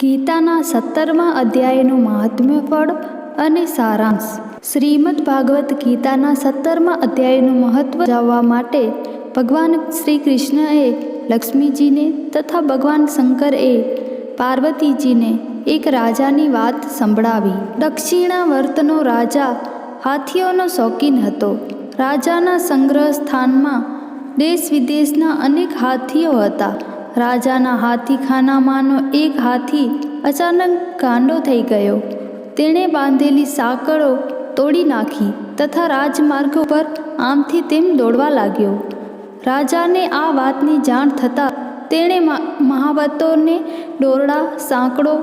ગીતાના 17મા અધ્યાયનું મહાત્મ્ય ફળ અને સારાંશ. શ્રીમદ ભાગવત ગીતાના 17મા અધ્યાયનું મહત્વ જાણવા માટે ભગવાન શ્રી કૃષ્ણએ લક્ષ્મીજીને તથા ભગવાન શંકરએ પાર્વતીજીને એક રાજાની વાત સંભળાવી. દક્ષિણાવર્તનો રાજા હાથીઓનો શોખીન હતો. રાજાના સંગ્રહ સ્થાનમાં દેશ વિદેશના અનેક હાથીઓ હતા. રાજાના હાથીખાનામાંનો એક હાથી અચાનક ગાંડો થઈ ગયો. તેણે બાંધેલી સાંકળો તોડી નાખી તથા રાજમાર્ગ પર આમથી તેમ દોડવા લાગ્યો. રાજાને આ વાતની જાણ થતાં તેણે મહાવતોને દોરડા, સાંકળો,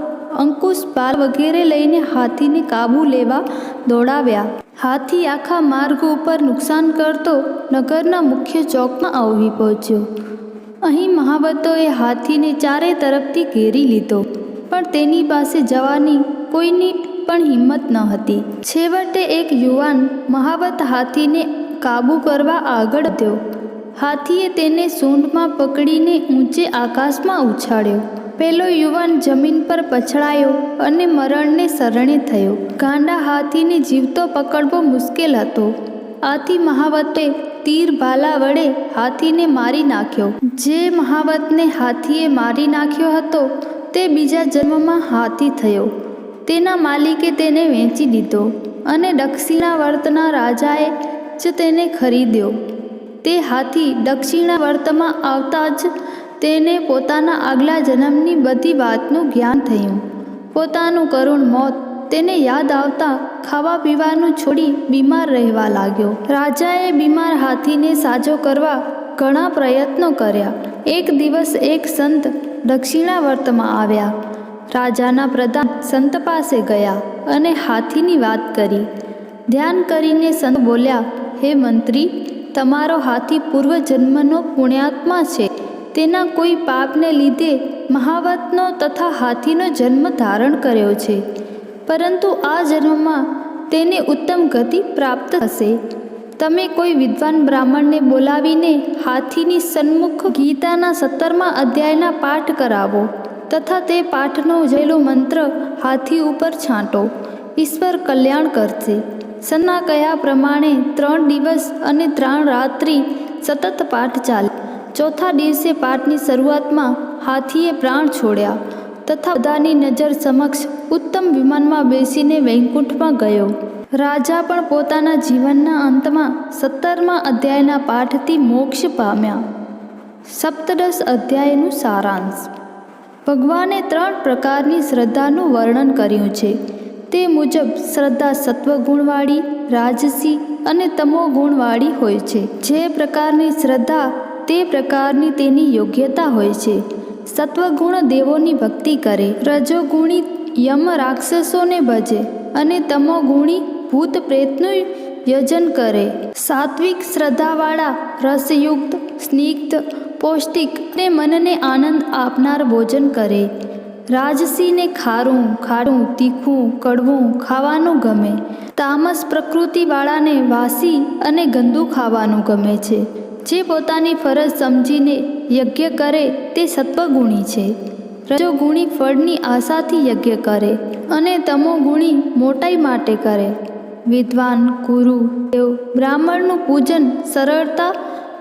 અંકુશ, બાલ વગેરે લઈને હાથીને કાબૂ લેવા દોડાવ્યા. હાથી આખા માર્ગ ઉપર નુકસાન કરતો નગરના મુખ્ય ચોકમાં આવી પહોંચ્યો. અહીં મહાવતોએ હાથીને ચારે તરફથી ઘેરી લીધો, પણ તેની પાસે જવાની કોઈની પણ હિંમત ન હતી. છેવટે એક યુવાન મહાવત હાથીને કાબૂ કરવા આગળ વધ્યો. હાથીએ તેને સૂંઢમાં પકડીને ઊંચે આકાશમાં ઉછાળ્યો. પેલો યુવાન જમીન પર પછડાયો અને મરણને શરણે થયો. ગાંડા હાથીને જીવતો પકડવો મુશ્કેલ હતો. આથી મહાવતે તીર ભાલા વડે હાથીને મારી નાખ્યો. જે મહાવતને હાથીએ મારી નાખ્યો હતો તે બીજા જન્મમાં હાથી થયો. તેના માલિકે તેને વેચી દીધો અને દક્ષિણાવર્તના રાજાએ જ તેને ખરીદ્યો. તે હાથી દક્ષિણાવર્તમાં આવતા જ તેને પોતાના આગલા જન્મની બધી વાતનું જ્ઞાન થયું. પોતાનું કરુણ મોત તેને યાદ આવતા ખાવા પીવાનું છોડી બીમાર રહેવા લાગ્યો. રાજાએ બીમાર હાથીને સાજો કરવા ઘણા પ્રયત્નો કર્યા. એક દિવસ એક સંત દક્ષિણાવર્તમાં આવ્યા. રાજાના પ્રધાન સંત પાસે ગયા અને હાથીની વાત કરી. ધ્યાન કરીને સંત બોલ્યા, હે મંત્રી, તમારો હાથી પૂર્વજન્મનો પુણ્યાત્મા છે. તેના કોઈ પાપને લીધે મહાવતનો તથા હાથીનો જન્મ ધારણ કર્યો છે, પરંતુ આ જન્મમાં તેને ઉત્તમ ગતિ પ્રાપ્ત થશે. તમે કોઈ વિદ્વાન બ્રાહ્મણને બોલાવીને હાથીની સન્મુખ ગીતાના 17મા અધ્યાયના પાઠ કરાવો તથા તે પાઠનો જયેલો મંત્ર હાથી ઉપર છાંટો. ઈશ્વર કલ્યાણ કરશે. સંતના કહ્યા પ્રમાણે 3 દિવસ અને 3 રાત્રિ સતત પાઠ ચાલે. ચોથા દિવસે પાઠની શરૂઆતમાં હાથીએ પ્રાણ છોડ્યા તથા બધાની નજર સમક્ષ ઉત્તમ વિમાનમાં બેસીને વૈકુંઠમાં ગયો. રાજા પણ પોતાના જીવનના અંતમાં 17મા અધ્યાયના પાઠથી મોક્ષ પામ્યા. સપ્તદશ અધ્યાયનું સારાંશ. ભગવાને 3 પ્રકારની શ્રદ્ધાનું વર્ણન કર્યું છે. તે મુજબ શ્રદ્ધા સત્વગુણવાળી, રાજસી અને તમોગુણવાળી હોય છે. જે પ્રકારની શ્રદ્ધા તે પ્રકારની તેની યોગ્યતા હોય છે. સત્વગુણ દેવોની ભક્તિ કરે, રજોગુણી યમ રાક્ષસોને ભજે અને તમોગુણી ભૂત પ્રેતનું યજન કરે. સાત્વિક શ્રદ્ધાવાળા રસયુક્ત, સ્નિગ્ધ, પૌષ્ટિક અને મનને આનંદ આપનાર ભોજન કરે. રાજસીને ખારું, ખાટું, તીખું, કડવું ખાવાનું ગમે. તામસ પ્રકૃતિવાળાને વાસી અને ગંદુ ખાવાનું ગમે છે. જે પોતાની ફરજ સમજીને યજ્ઞ કરે તે સત્વગુણી છે. રજોગુણી ફળની આશાથી યજ્ઞ કરે અને તમોગુણી મોટાઈ માટે કરે. વિદ્વાન, ગુરુ, દેવ, બ્રાહ્મણનું પૂજન સરળતા,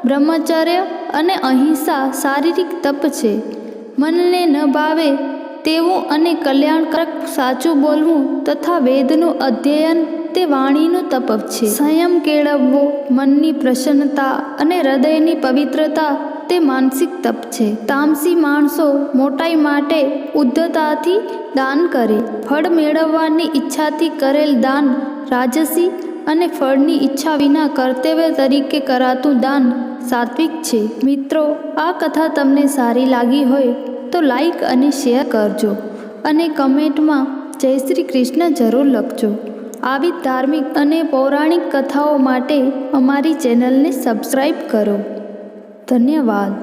બ્રહ્મચર્ય અને અહિંસા શારીરિક તપ છે. મનને ન ભાવે તેવું અને કલ્યાણકારક સાચું બોલવું તથા વેદનું અધ્યયન તે વાણીનું તપ છે. સંયમ કેળવવો, મનની પ્રસન્નતા અને હૃદયની પવિત્રતા તે માનસિક તપ છે. તામસી માણસો મોટાઈ માટે ઉદ્ધતાથી દાન કરે. ફળ મેળવવાની ઈચ્છાથી કરેલ દાન રાજસી અને ફળની ઈચ્છા વિના કર્તવ્ય તરીકે કરાતું દાન સાત્વિક છે. મિત્રો, આ કથા તમને સારી લાગી હોય તો લાઈક અને શેર કરજો અને કમેન્ટમાં જય શ્રી કૃષ્ણ જરૂર લખજો. આવી ધાર્મિક અને પૌરાણિક કથાઓ માટે અમારી ચેનલને સબસ્ક્રાઈબ કરો. ધન્યવાદ.